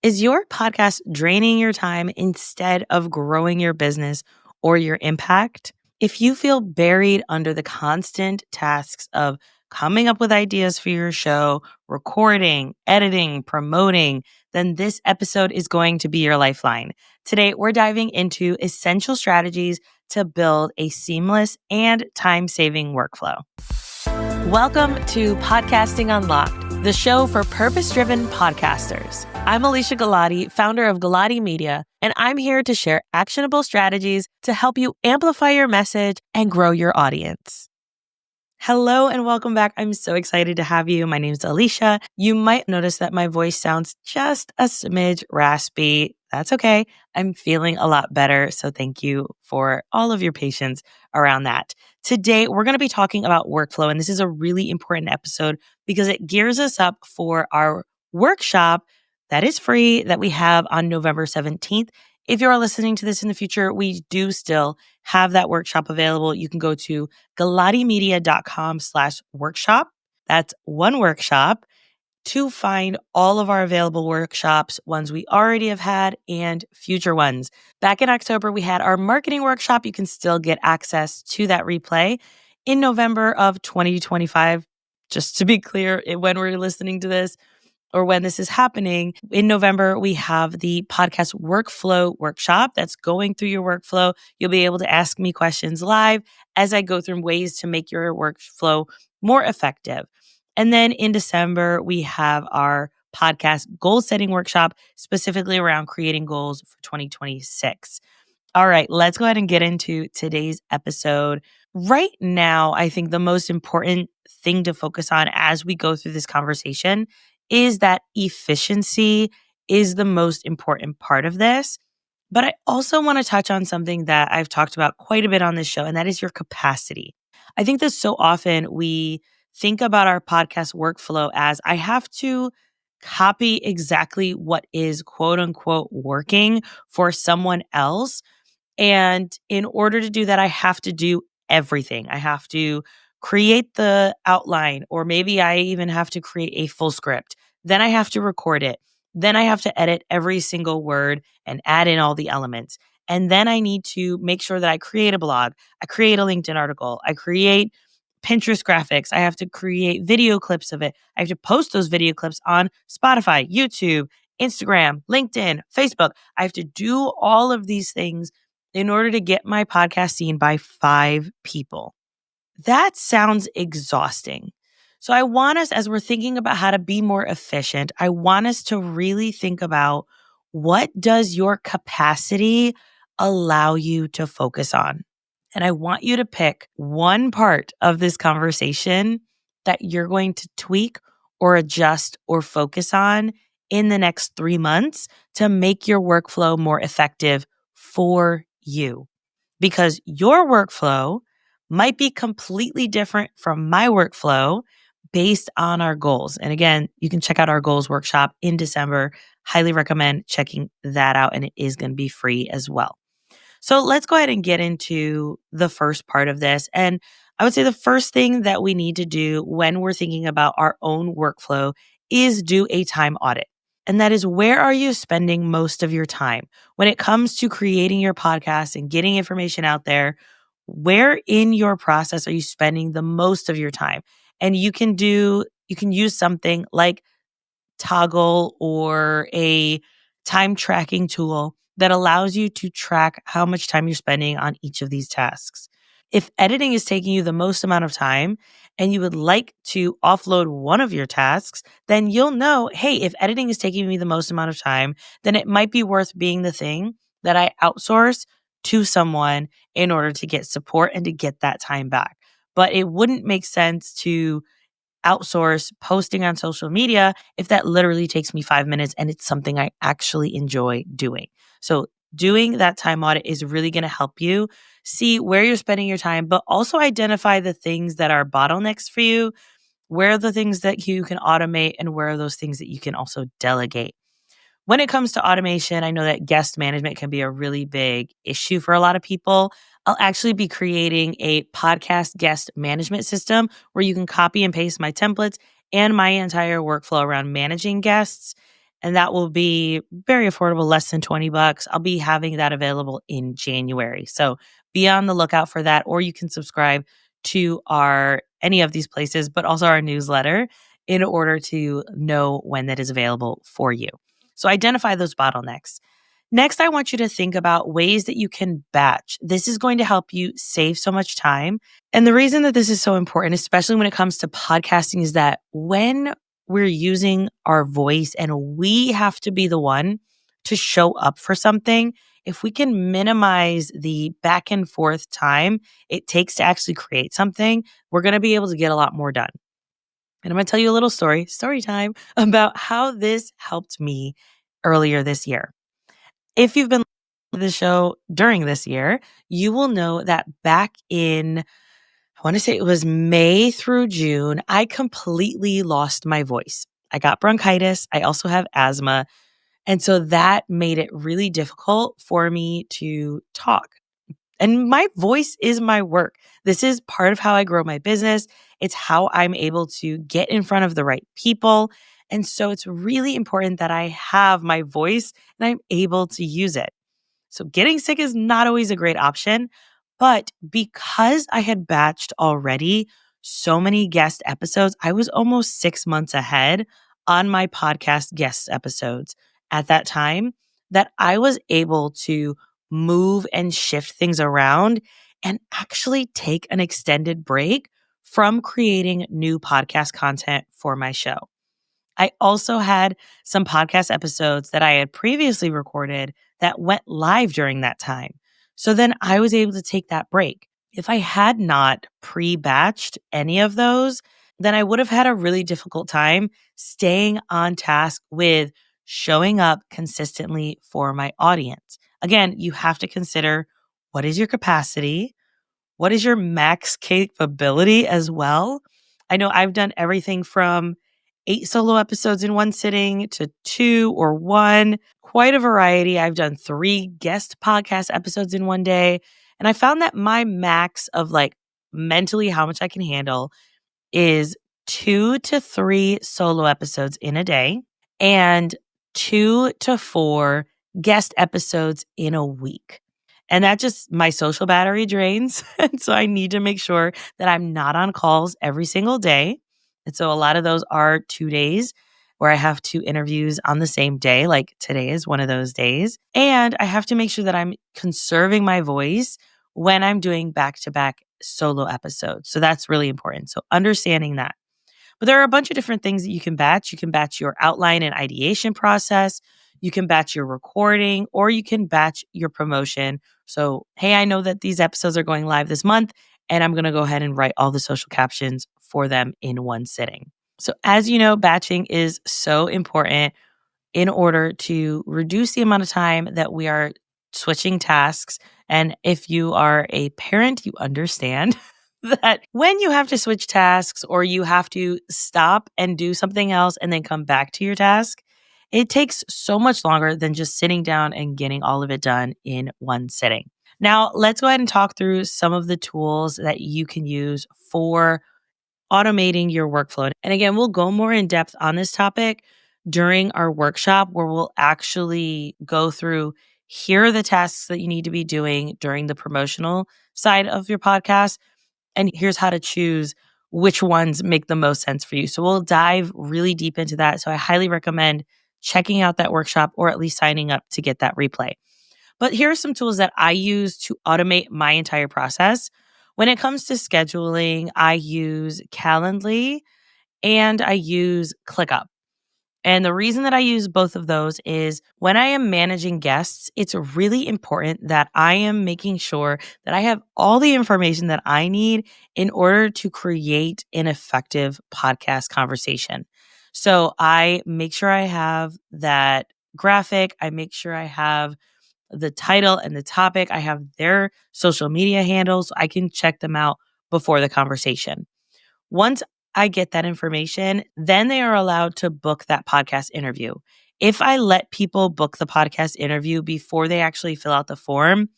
Is your podcast draining your time instead of growing your business or your impact? If you feel buried under the constant tasks of coming up with ideas for your show, recording, editing, promoting, then this episode is going to be your lifeline. Today, we're diving into essential strategies to build a seamless and time-saving workflow. Welcome to Podcasting Unlocked, the show for purpose-driven podcasters. I'm Alicia Galati, founder of Galati Media, and I'm here to share actionable strategies to help you amplify your message and grow your audience. Hello and welcome back. I'm so excited to have you. My name is Alicia. You might notice that my voice sounds just a smidge raspy. That's okay. I'm feeling a lot better. So thank you for all of your patience around that. Today, we're going to be talking about workflow, and this is a really important episode because it gears us up for our workshop that is free that we have on November 17th. If you're listening to this in the future, we do still have that workshop available. You can go to galatimedia.com/workshop. That's one workshop to find all of our available workshops, ones we already have had and future ones. Back in October, we had our marketing workshop. You can still get access to that replay. In November of 2025, just to be clear, when we're listening to this, or when this is happening, in November, we have the podcast workflow workshop that's going through your workflow. You'll be able to ask me questions live as I go through ways to make your workflow more effective. And then in December, we have our podcast goal setting workshop, specifically around creating goals for 2026. All right, let's go ahead and get into today's episode. Right now, I think the most important thing to focus on as we go through this conversation is that efficiency is the most important part of this. But I also want to touch on something that I've talked about quite a bit on this show, and that is your capacity. I think that so often we think about our podcast workflow as I have to copy exactly what is quote unquote working for someone else. And in order to do that, I have to do everything. I have to create the outline, or maybe I even have to create a full script. Then I have to record it. Then I have to edit every single word and add in all the elements. And then I need to make sure that I create a blog, I create a LinkedIn article, I create Pinterest graphics, I have to create video clips of it. I have to post those video clips on Spotify, YouTube, Instagram, LinkedIn, Facebook. I have to do all of these things in order to get my podcast seen by 5 people. That sounds exhausting. So I want us, as we're thinking about how to be more efficient, I want us to really think about, what does your capacity allow you to focus on? And I want you to pick one part of this conversation that you're going to tweak or adjust or focus on in the next 3 months to make your workflow more effective for you. Because your workflow might be completely different from my workflow based on our goals. And again, you can check out our goals workshop in December. Highly recommend checking that out, and it is going to be free as well. So let's go ahead and get into the first part of this. And I would say the first thing that we need to do when we're thinking about our own workflow is do a time audit. And that is, where are you spending most of your time? When it comes to creating your podcast and getting information out there, where in your process are you spending the most of your time? And you can use something like Toggle or a time tracking tool that allows you to track how much time you're spending on each of these tasks. If editing is taking you the most amount of time and you would like to offload one of your tasks, then you'll know, hey, if editing is taking me the most amount of time, then it might be worth being the thing that I outsource to someone in order to get support and to get that time back. But it wouldn't make sense to outsource posting on social media if that literally takes me 5 minutes and it's something I actually enjoy doing. So doing that time audit is really going to help you see where you're spending your time, but also identify the things that are bottlenecks for you, where are the things that you can automate, and where are those things that you can also delegate. When it comes to automation, I know that guest management can be a really big issue for a lot of people. I'll actually be creating a podcast guest management system where you can copy and paste my templates and my entire workflow around managing guests. And that will be very affordable, less than $20. I'll be having that available in January. So be on the lookout for that, or you can subscribe to any of these places, but also our newsletter in order to know when that is available for you. So identify those bottlenecks. Next, I want you to think about ways that you can batch. This is going to help you save so much time. And the reason that this is so important, especially when it comes to podcasting, is that when we're using our voice and we have to be the one to show up for something, if we can minimize the back and forth time it takes to actually create something, we're going to be able to get a lot more done. And I'm going to tell you a little story time, about how this helped me earlier this year. If you've been listening to the show during this year, you will know that back in, I want to say it was May through June, I completely lost my voice. I got bronchitis. I also have asthma. And so that made it really difficult for me to talk. And my voice is my work. This is part of how I grow my business. It's how I'm able to get in front of the right people. And so it's really important that I have my voice and I'm able to use it. So getting sick is not always a great option, but because I had batched already so many guest episodes, I was almost 6 months ahead on my podcast guest episodes at that time, that I was able to move and shift things around and actually take an extended break from creating new podcast content for my show. I also had some podcast episodes that I had previously recorded that went live during that time. So then I was able to take that break. If I had not pre-batched any of those, then I would have had a really difficult time staying on task with showing up consistently for my audience. Again, you have to consider, what is your capacity? What is your max capability as well? I know I've done everything from 8 solo episodes in one sitting to 2 or 1, quite a variety. I've done 3 guest podcast episodes in one day. And I found that my max of mentally how much I can handle is 2 to 3 solo episodes in a day and 2 to 4 guest episodes in a week. And that just, my social battery drains. And so I need to make sure that I'm not on calls every single day. And so a lot of those are 2 days where I have 2 interviews on the same day. Like today is one of those days. And I have to make sure that I'm conserving my voice when I'm doing back-to-back solo episodes. So that's really important. So understanding that. But there are a bunch of different things that you can batch. You can batch your outline and ideation process. You can batch your recording, or you can batch your promotion. So, hey, I know that these episodes are going live this month, and I'm going to go ahead and write all the social captions for them in one sitting. So, as you know, batching is so important in order to reduce the amount of time that we are switching tasks. And if you are a parent, you understand that when you have to switch tasks or you have to stop and do something else and then come back to your task, it takes so much longer than just sitting down and getting all of it done in one sitting. Now, let's go ahead and talk through some of the tools that you can use for automating your workflow. And again, we'll go more in depth on this topic during our workshop, where we'll actually go through, here are the tasks that you need to be doing during the promotional side of your podcast, and here's how to choose which ones make the most sense for you. So we'll dive really deep into that. So I highly recommend checking out that workshop, or at least signing up to get that replay. But here are some tools that I use to automate my entire process. When it comes to scheduling, I use Calendly and I use ClickUp. And the reason that I use both of those is when I am managing guests, it's really important that I am making sure that I have all the information that I need in order to create an effective podcast conversation. So I make sure I have that graphic. I make sure I have the title and the topic. I have their social media handles, so I can check them out before the conversation. Once I get that information, then they are allowed to book that podcast interview. If I let people book the podcast interview before they actually fill out the form,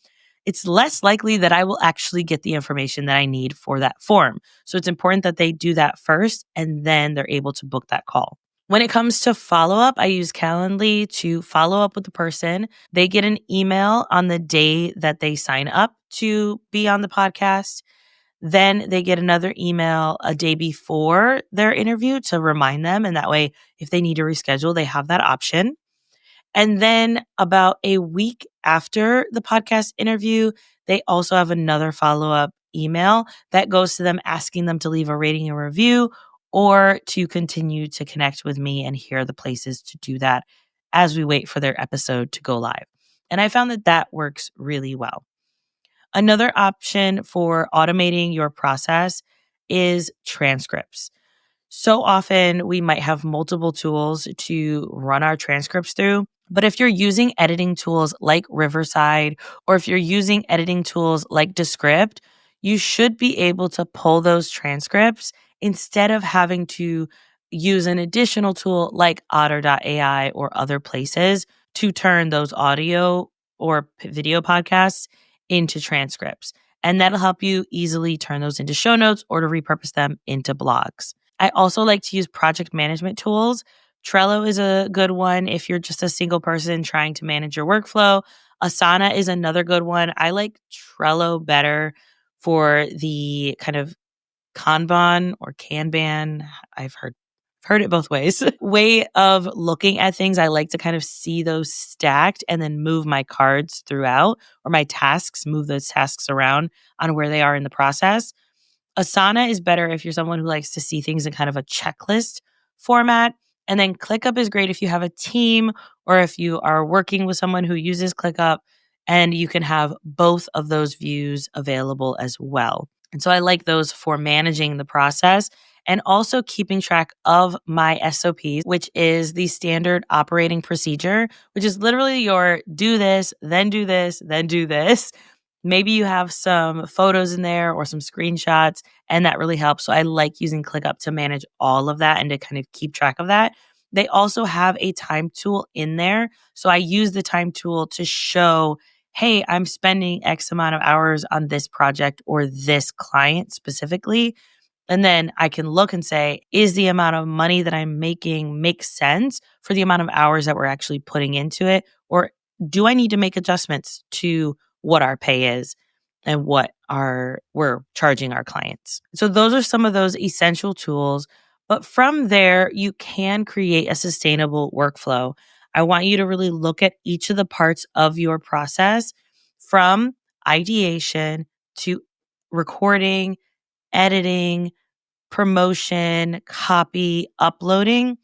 it's less likely that I will actually get the information that I need for that form. So it's important that they do that first, and then they're able to book that call. When it comes to follow-up, I use Calendly to follow up with the person. They get an email on the day that they sign up to be on the podcast. Then they get another email a day before their interview to remind them. And that way, if they need to reschedule, they have that option. And then about a week after the podcast interview, they also have another follow up email that goes to them asking them to leave a rating and review or to continue to connect with me, and here are the places to do that as we wait for their episode to go live. And I found that that works really well. Another option for automating your process is transcripts. So often we might have multiple tools to run our transcripts through. But if you're using editing tools like Riverside, or if you're using editing tools like Descript, you should be able to pull those transcripts instead of having to use an additional tool like Otter.ai or other places to turn those audio or video podcasts into transcripts. And that'll help you easily turn those into show notes or to repurpose them into blogs. I also like to use project management tools. Trello is a good one if you're just a single person trying to manage your workflow. Asana is another good one. I like Trello better for the kind of Kanban or Kanban. I've heard it both ways. Way of looking at things. I like to kind of see those stacked and then move my cards throughout, or my tasks, move those tasks around on where they are in the process. Asana is better if you're someone who likes to see things in kind of a checklist format. And then ClickUp is great if you have a team or if you are working with someone who uses ClickUp, and you can have both of those views available as well. And so I like those for managing the process and also keeping track of my SOPs, which is the standard operating procedure, which is literally your do this, then do this, then do this. Maybe you have some photos in there or some screenshots, and that really helps. So I like using ClickUp to manage all of that and to kind of keep track of that. They also have a time tool in there. So I use the time tool to show, hey, I'm spending X amount of hours on this project or this client specifically. And then I can look and say, is the amount of money that I'm making make sense for the amount of hours that we're actually putting into it? Or do I need to make adjustments to what our pay is and what we're charging our clients? So those are some of those essential tools. But from there, you can create a sustainable workflow. I want you to really look at each of the parts of your process, from ideation to recording, editing, promotion, copy, uploading,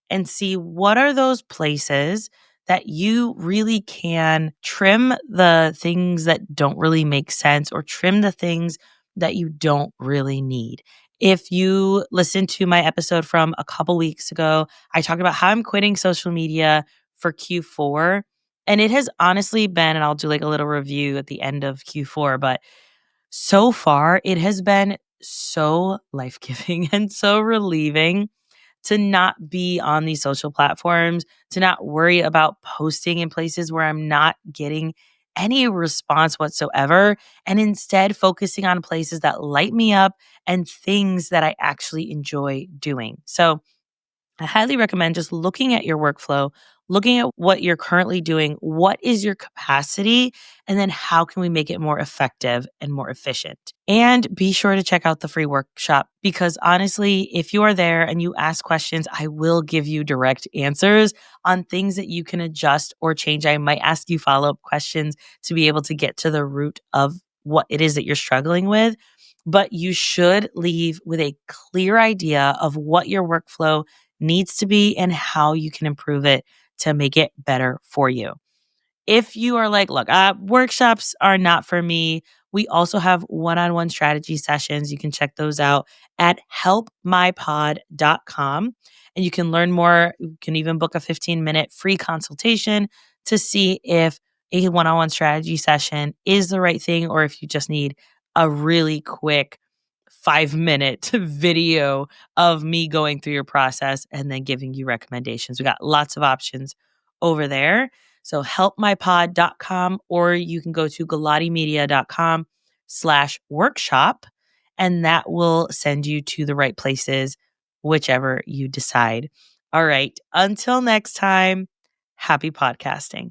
and see what are those places that you really can trim the things that don't really make sense or trim the things that you don't really need. If you listen to my episode from a couple weeks ago, I talked about how I'm quitting social media for Q4. And it has honestly been, and I'll do like a little review at the end of Q4, but so far, it has been so life-giving and so relieving to not be on these social platforms, to not worry about posting in places where I'm not getting any response whatsoever, and instead focusing on places that light me up and things that I actually enjoy doing. So I highly recommend just looking at your workflow, looking at what you're currently doing, what is your capacity, and then how can we make it more effective and more efficient. And be sure to check out the free workshop, because honestly, if you are there and you ask questions, I will give you direct answers on things that you can adjust or change. I might ask you follow-up questions to be able to get to the root of what it is that you're struggling with. But you should leave with a clear idea of what your workflow needs to be and how you can improve it to make it better for you. If you are like, look, workshops are not for me, we also have one-on-one strategy sessions. You can check those out at helpmypod.com. And you can learn more. You can even book a 15-minute free consultation to see if a one-on-one strategy session is the right thing, or if you just need a really quick 5-minute video of me going through your process and then giving you recommendations. We got lots of options over there. So helpmypod.com, or you can go to galatimedia.com/workshop, and that will send you to the right places, whichever you decide. All right. Until next time, happy podcasting.